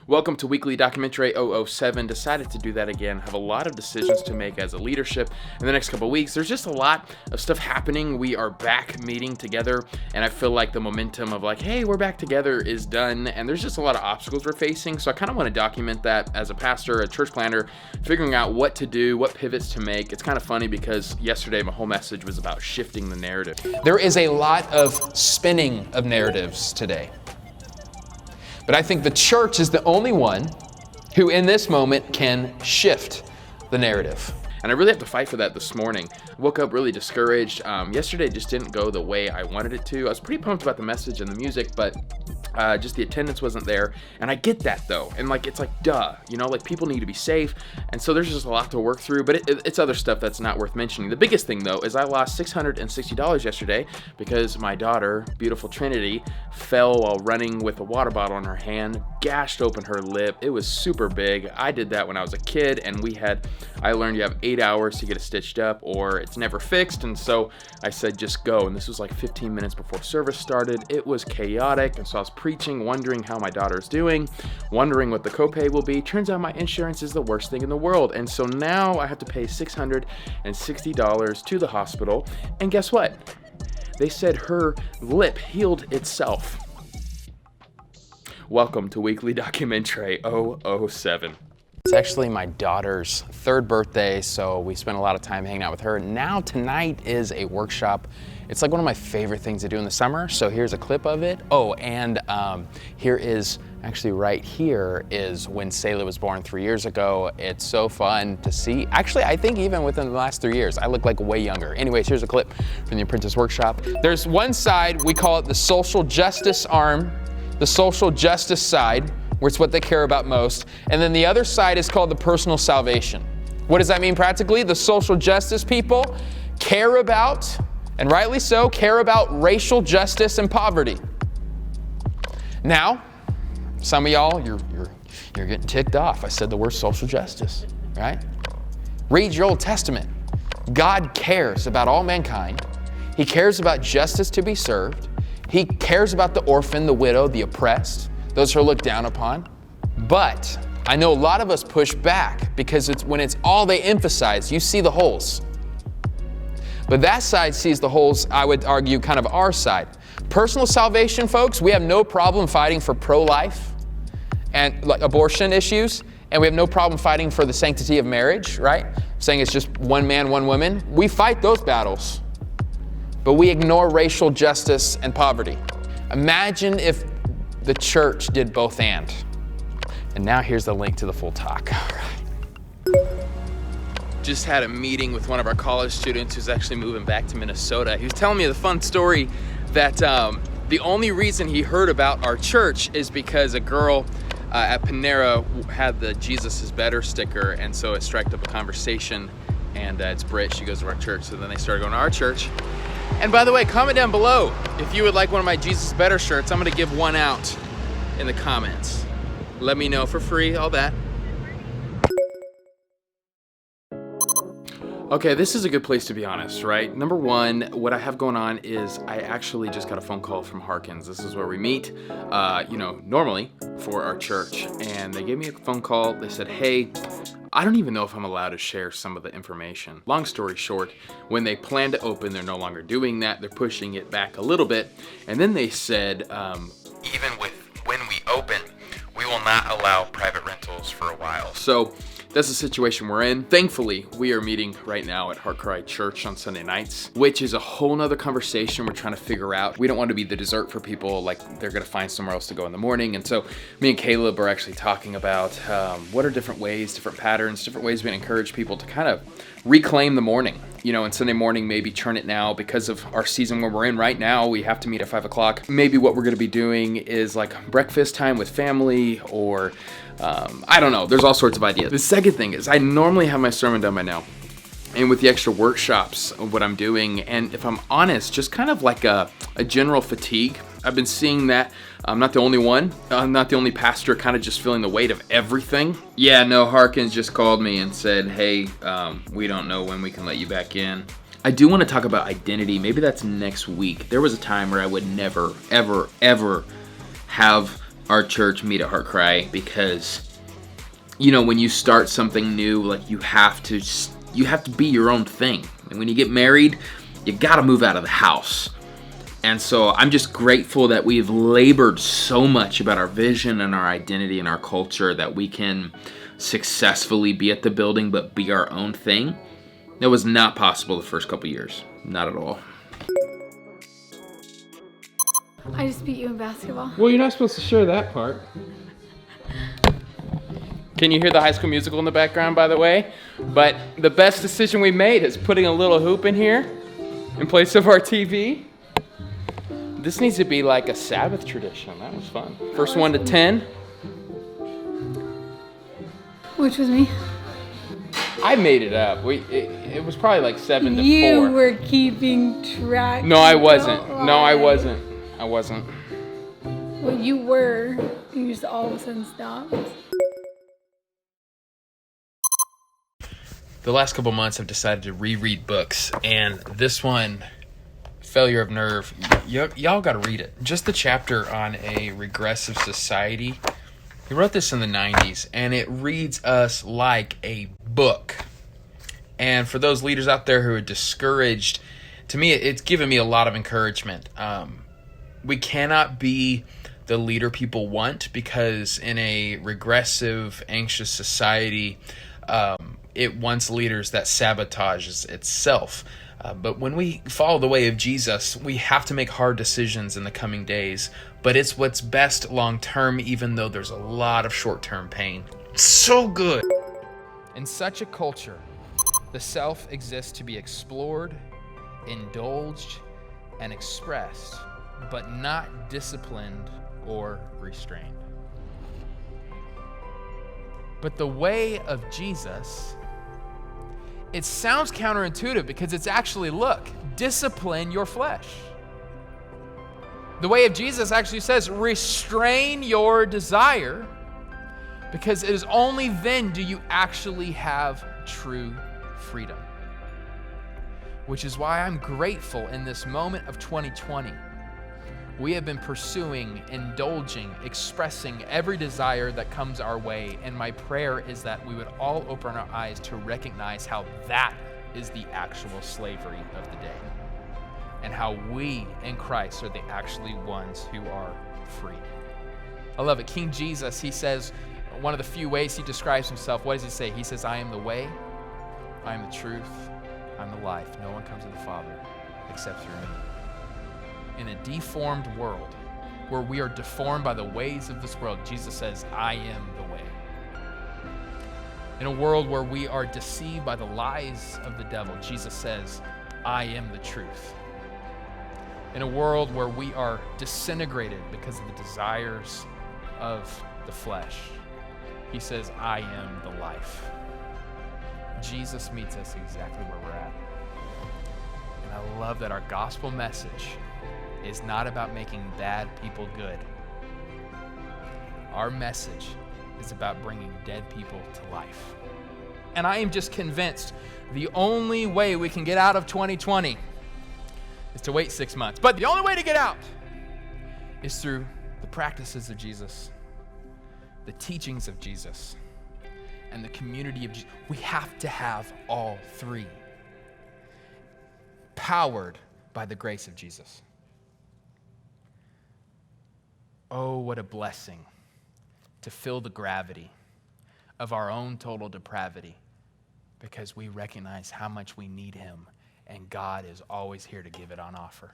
Welcome to Weekly DocumenTrey 007. Decided to do that again. Have a lot of decisions to make as a leadership in the next couple of weeks. There's just a lot of stuff happening. We are back meeting together, and I feel like the momentum of like, hey, we're back together is done, and there's just a lot of obstacles we're facing. So I kind of want to document that as a pastor, a church planter, figuring out what to do, what pivots to make. It's kind of funny because yesterday my whole message was about shifting the narrative. There is a lot of spinning of narratives today. But I think the church is the only one who in this moment can shift the narrative. And I really have to fight for that this morning. I woke up really discouraged. Yesterday just didn't go the way I wanted it to. I was pretty pumped about the message and the music, but just the attendance wasn't there. And I get that though. And like, it's like, duh, you know, like people need to be safe. And so there's just a lot to work through, but it's other stuff that's not worth mentioning. The biggest thing though, is I lost $660 yesterday because my daughter, beautiful Trinity, fell while running with a water bottle in her hand, gashed open her lip. It was super big. I did that when I was a kid, and I learned you have 8 hours to get it stitched up or it's never fixed. And so I said, just go. And this was like 15 minutes before service started. It was chaotic. And so I was preaching, wondering how my daughter's doing, wondering what the copay will be. Turns out my insurance is the worst thing in the world. And so now I have to pay $660 to the hospital. And guess what? They said her lip healed itself. Welcome to Weekly DocumenTrey 007. It's actually my daughter's third birthday, so we spent a lot of time hanging out with her. Now tonight is a workshop. It's like one of my favorite things to do in the summer, so here's a clip of it. Oh, and here is, actually right here is when Selah was born 3 years ago. It's so fun to see. Actually, I think even within the last 3 years, I look like way younger. Anyways, here's a clip from the Apprentice Workshop. There's one side, we call it the social justice arm, the social justice side, where it's what they care about most. And then the other side is called the personal salvation. What does that mean practically? The social justice people care about, and rightly so, care about racial justice and poverty. Now, some of y'all, you're getting ticked off. I said the word social justice, right? Read your Old Testament. God cares about all mankind. He cares about justice to be served. He cares about the orphan, the widow, the oppressed, those who are looked down upon. But I know a lot of us push back because when it's all they emphasize, you see the holes. But that side sees the holes, I would argue, kind of our side. Personal salvation, folks, we have no problem fighting for pro-life and like abortion issues, and we have no problem fighting for the sanctity of marriage, right? Saying it's just one man, one woman. We fight those battles, but we ignore racial justice and poverty. Imagine if the church did both and. And now here's the link to the full talk. All right. Just had a meeting with one of our college students who's actually moving back to Minnesota. He was telling me the fun story that the only reason he heard about our church is because a girl at Panera had the Jesus is Better sticker, and so it struck up a conversation, and it's Brit, she goes to our church, so then they started going to our church. And by the way, comment down below if you would like one of my Jesus Better shirts. I'm gonna give one out in the comments. Let me know for free, all that. Okay, this is a good place to be honest, right? Number one, what I have going on is I actually just got a phone call from Harkins. This is where we meet, normally for our church. And they gave me a phone call. They said, hey, I don't even know if I'm allowed to share some of the information. Long story short, when they plan to open, they're no longer doing that. They're pushing it back a little bit. And then they said, even when we open, we will not allow private rentals for a while. So that's the situation we're in. Thankfully, we are meeting right now at Heart Cry Church on Sunday nights, which is a whole nother conversation we're trying to figure out. We don't want to be the dessert for people, like they're gonna find somewhere else to go in the morning. And so me and Caleb are actually talking about what are different ways, different patterns, different ways we can encourage people to kind of reclaim the morning. You know, and Sunday morning, maybe turn it now because of our season where we're in right now. We have to meet at 5 o'clock. Maybe what we're gonna be doing is like breakfast time with family, or I don't know, there's all sorts of ideas. The second thing is I normally have my sermon done by now. And with the extra workshops of what I'm doing, and if I'm honest, just kind of like a general fatigue. I've been seeing that. I'm not the only one. I'm not the only pastor kind of just feeling the weight of everything. Yeah, no, Harkins just called me and said, hey, we don't know when we can let you back in. I do want to talk about identity. Maybe that's next week. There was a time where I would never, ever, ever have our church, Meet at Heart Cry, because, you know, when you start something new, like you have to be your own thing. And when you get married, you got to move out of the house. And so I'm just grateful that we've labored so much about our vision and our identity and our culture that we can successfully be at the building but be our own thing. That was not possible the first couple years. Not at all. I just beat you in basketball. Well, you're not supposed to share that part. Can you hear the High School Musical in the background, by the way? But the best decision we made is putting a little hoop in here in place of our TV. This needs to be like a Sabbath tradition. That was fun. First 1 to 10. Which was me. I made it up. It was probably like 7 to 4. You were keeping track. No, I wasn't. No, I wasn't. I wasn't. Well, you were. You just all of a sudden stopped. The last couple months I've decided to reread books, and this one, Failure of Nerve, y'all got to read it. Just the chapter on a regressive society. He wrote this in the 90s, and it reads us like a book. And for those leaders out there who are discouraged, to me, it's given me a lot of encouragement. We cannot be the leader people want, because in a regressive, anxious society, it wants leaders that sabotages itself. But when we follow the way of Jesus, we have to make hard decisions in the coming days. But it's what's best long term, even though there's a lot of short term pain. So good. In such a culture, the self exists to be explored, indulged, and expressed, but not disciplined or restrained. But the way of Jesus, it sounds counterintuitive because it's actually, look, discipline your flesh. The way of Jesus actually says, restrain your desire, because it is only then do you actually have true freedom. Which is why I'm grateful in this moment of 2020. We have been pursuing, indulging, expressing every desire that comes our way. And my prayer is that we would all open our eyes to recognize how that is the actual slavery of the day. And how we in Christ are the actually ones who are free. I love it. King Jesus, he says, one of the few ways he describes himself, what does he say? He says, I am the way, I am the truth, I'm the life. No one comes to the Father except through me. In a deformed world where we are deformed by the ways of this world, Jesus says, I am the way. In a world where we are deceived by the lies of the devil, Jesus says, I am the truth. In a world where we are disintegrated because of the desires of the flesh, he says, I am the life. Jesus meets us exactly where we're at. And I love that our gospel message is not about making bad people good. Our message is about bringing dead people to life. And I am just convinced the only way we can get out of 2020 is to wait 6 months. But the only way to get out is through the practices of Jesus, the teachings of Jesus, and the community of Jesus. We have to have all three, powered by the grace of Jesus. Oh, what a blessing to feel the gravity of our own total depravity, because we recognize how much we need him, and God is always here to give it on offer.